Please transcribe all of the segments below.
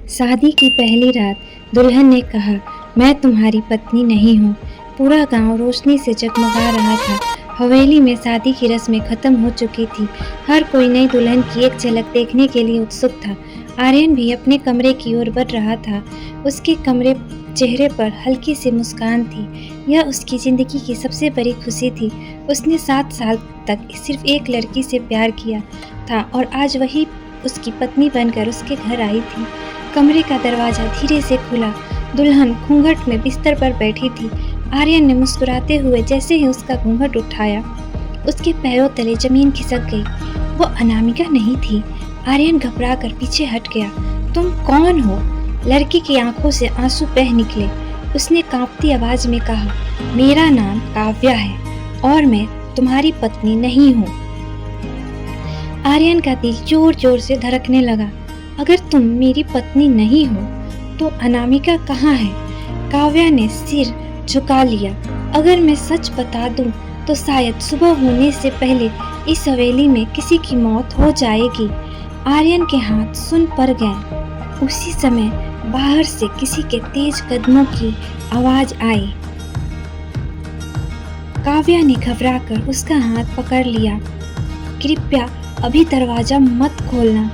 शादी की पहली रात दुल्हन ने कहा, मैं तुम्हारी पत्नी नहीं हूँ। पूरा गांव रोशनी से जगमगा रहा था। हवेली में शादी की रस्में खत्म हो चुकी थी। हर कोई नई दुल्हन की एक झलक देखने के लिए उत्सुक था। आर्यन भी अपने कमरे की ओर बढ़ रहा था। उसके चेहरे पर हल्की सी मुस्कान थी। यह उसकी जिंदगी की सबसे बड़ी खुशी थी। उसने 7 साल तक सिर्फ एक लड़की से प्यार किया था और आज वही उसकी पत्नी बनकर उसके घर आई थी। कमरे का दरवाजा धीरे से खुला। दुल्हन घूंघट में बिस्तर पर बैठी थी। आर्यन ने मुस्कुराते हुए जैसे ही उसका घूंघट उठाया, उसके पैरों तले जमीन खिसक गई। वो अनामिका नहीं थी। आर्यन घबराकर पीछे हट गया। तुम कौन हो? लड़की की आंखों से आंसू बह निकले। उसने कांपती आवाज में कहा, मेरा नाम काव्या है और मैं तुम्हारी पत्नी नहीं हूँ। आर्यन का दिल जोर जोर से धड़कने लगा। अगर तुम मेरी पत्नी नहीं हो तो अनामिका कहाँ है? काव्या ने सिर झुका लिया। अगर मैं सच बता दूं तो शायद सुबह होने से पहले इस हवेली में किसी की मौत हो जाएगी। आर्यन के हाथ सुन पड़ गए। उसी समय बाहर से किसी के तेज कदमों की आवाज आई। काव्या ने घबराकर उसका हाथ पकड़ लिया। कृपया अभी दरवाजा मत खोलना।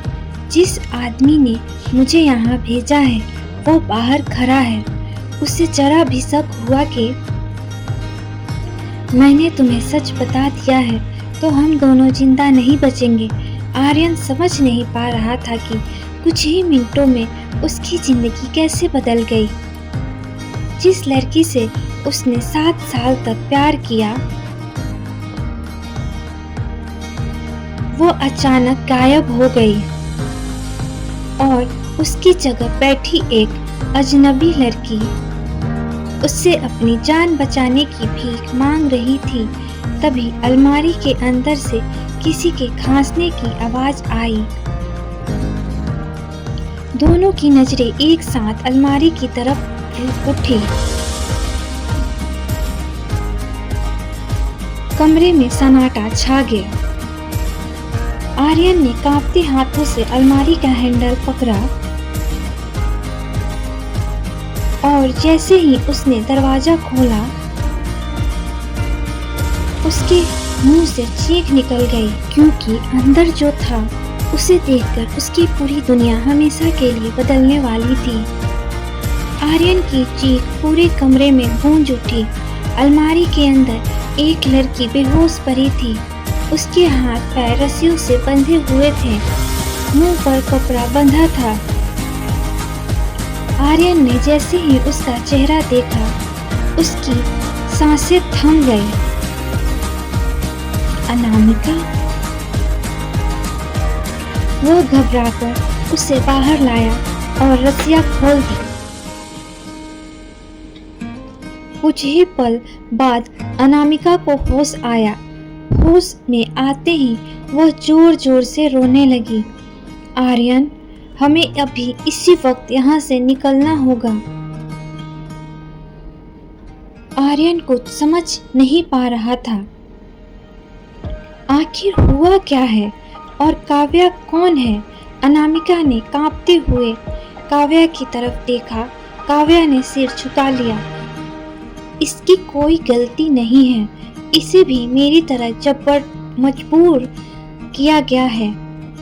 जिस आदमी ने मुझे यहाँ भेजा है वो बाहर खड़ा है। उसे जरा भी शक हुआ कि मैंने तुम्हें सच बता दिया है तो हम दोनों जिंदा नहीं बचेंगे। आर्यन समझ नहीं पा रहा था कि कुछ ही मिनटों में उसकी जिंदगी कैसे बदल गई। जिस लड़की से उसने 7 साल तक प्यार किया वो अचानक गायब हो गई और उसकी जगह बैठी एक अजनबी लड़की उससे अपनी जान बचाने की भीख मांग रही थी। तभी अलमारी के अंदर से किसी के खांसने की आवाज आई। दोनों की नजरें एक साथ अलमारी की तरफ उठी। कमरे में सन्नाटा छा गया। आर्यन ने कांपते हाथों से अलमारी का हैंडल पकड़ा और जैसे ही उसने दरवाजा खोला उसके मुंह से चीख निकल गई, क्योंकि अंदर जो था उसे देखकर उसकी पूरी दुनिया हमेशा के लिए बदलने वाली थी। आर्यन की चीख पूरे कमरे में गूंज उठी। अलमारी के अंदर एक लड़की बेहोश पड़ी थी। उसके हाथ पैर रस्सियों से बंधे हुए थे। मुंह पर कपड़ा बंधा था। आर्यन ने जैसे ही उसका चेहरा देखा उसकी सांसें थम गई। अनामिका? वो घबराकर उसे बाहर लाया और रस्सियां खोल दी। कुछ ही पल बाद अनामिका को होश आया। होश में आते ही वह जोर जोर से रोने लगी। आर्यन, हमें अभी इसी वक्त यहाँ से निकलना होगा। आर्यन कुछ समझ नहीं पा रहा था। आखिर हुआ क्या है और काव्या कौन है? अनामिका ने कांपते हुए काव्या की तरफ देखा। काव्या ने सिर झुका लिया। इसकी कोई गलती नहीं है। इसे भी मेरी तरह मजबूर किया गया है।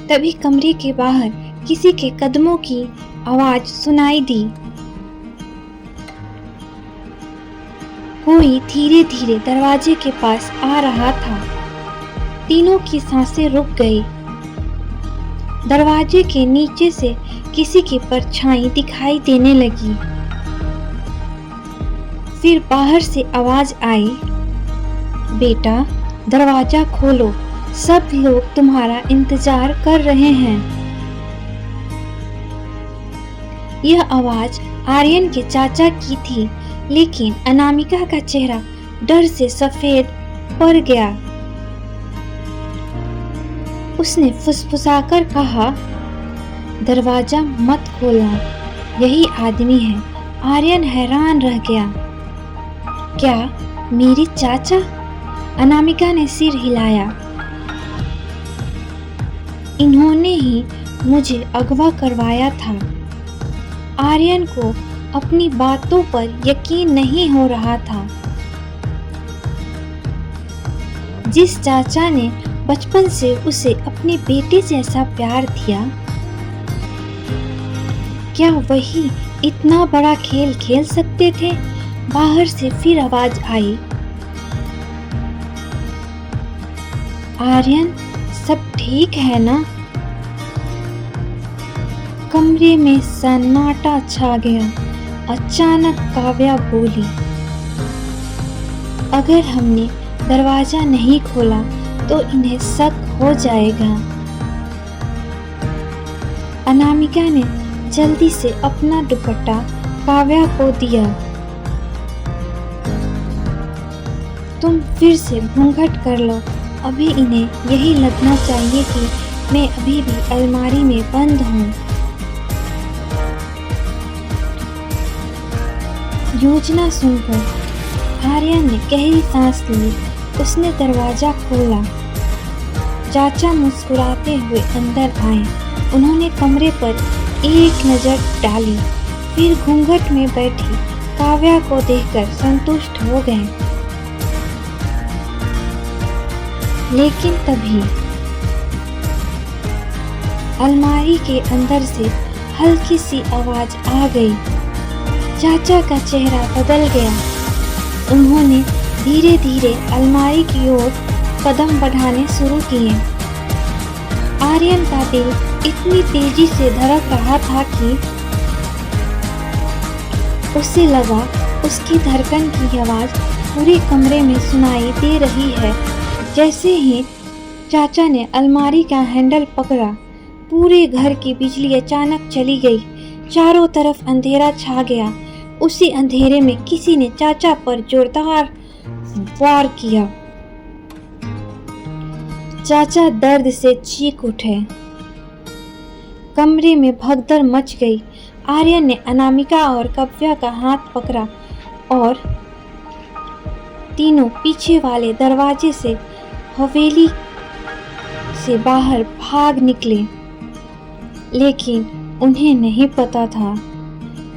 तभी कमरे के बाहर किसी के कदमों की आवाज सुनाई दी। कोई धीरे धीरे दरवाजे के पास आ रहा था। तीनों की सांसें रुक गई। दरवाजे के नीचे से किसी की परछाई दिखाई देने लगी। फिर बाहर से आवाज आई, बेटा दरवाजा खोलो, सब लोग तुम्हारा इंतजार कर रहे हैं। यह आवाज आर्यन के चाचा की थी, लेकिन अनामिका का चेहरा डर से सफेद पड़ गया। उसने फुसफुसाकर कहा, दरवाजा मत खोलना, यही आदमी है। आर्यन हैरान रह गया। क्या मेरी चाचा? अनामिका ने सिर हिलाया। इन्होंने ही मुझे अगवा करवाया था। आर्यन को अपनी बातों पर यकीन नहीं हो रहा था। जिस चाचा ने बचपन से उसे अपने बेटे जैसा प्यार दिया, क्या वही इतना बड़ा खेल खेल सकते थे? बाहर से फिर आवाज आई, आर्यन, सब ठीक है ना? कमरे में सन्नाटा छा गया। अचानक काव्या बोली, अगर हमने दरवाजा नहीं खोला तो इन्हें शक हो जाएगा। अनामिका ने जल्दी से अपना दुपट्टा काव्या को दिया। तुम फिर से घूंघट कर लो, अभी इन्हें यही लगना चाहिए कि मैं अभी भी अलमारी में बंद हूँ। योजना सुनकर आर्यन ने गहरी सांस ली। उसने दरवाजा खोला। चाचा मुस्कुराते हुए अंदर आए। उन्होंने कमरे पर एक नजर डाली, फिर घूंघट में बैठी काव्या को देखकर संतुष्ट हो गए। लेकिन तभी अलमारी के अंदर से हल्की सी आवाज आ गई। चाचा का चेहरा बदल गया। उन्होंने धीरे धीरे अलमारी की ओर कदम बढ़ाने शुरू किए। आर्यन का दिल इतनी तेजी से धड़क रहा था कि उसे लगा उसकी धड़कन की आवाज पूरे कमरे में सुनाई दे रही है। जैसे ही चाचा ने अलमारी का हैंडल पकड़ा, पूरे घर की बिजली अचानक चली गई। चारों तरफ अंधेरा छा गया। उसी अंधेरे में किसी ने चाचा पर जोरदार वार किया। चाचा दर्द से चीख उठे। कमरे में भगदड़ मच गई। आर्यन ने अनामिका और काव्या का हाथ पकड़ा और तीनों पीछे वाले दरवाजे से हवेली से बाहर भाग निकले। लेकिन उन्हें नहीं पता था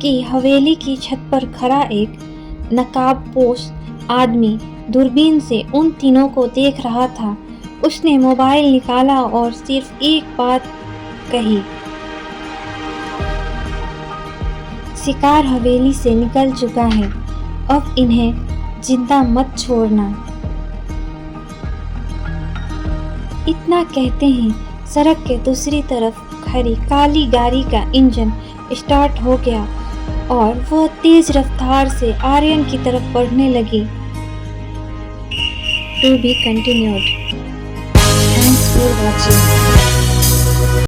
कि हवेली की छत पर खड़ा एक नकाबपोश आदमी दूरबीन से उन तीनों को देख रहा था। उसने मोबाइल निकाला और सिर्फ एक बात कही, शिकार हवेली से निकल चुका है, अब इन्हें जिंदा मत छोड़ना। इतना कहते ही सड़क के दूसरी तरफ खड़ी काली गाड़ी का इंजन स्टार्ट हो गया और वह तेज रफ्तार से आर्यन की तरफ बढ़ने लगी। To be continued. Thanks for watching.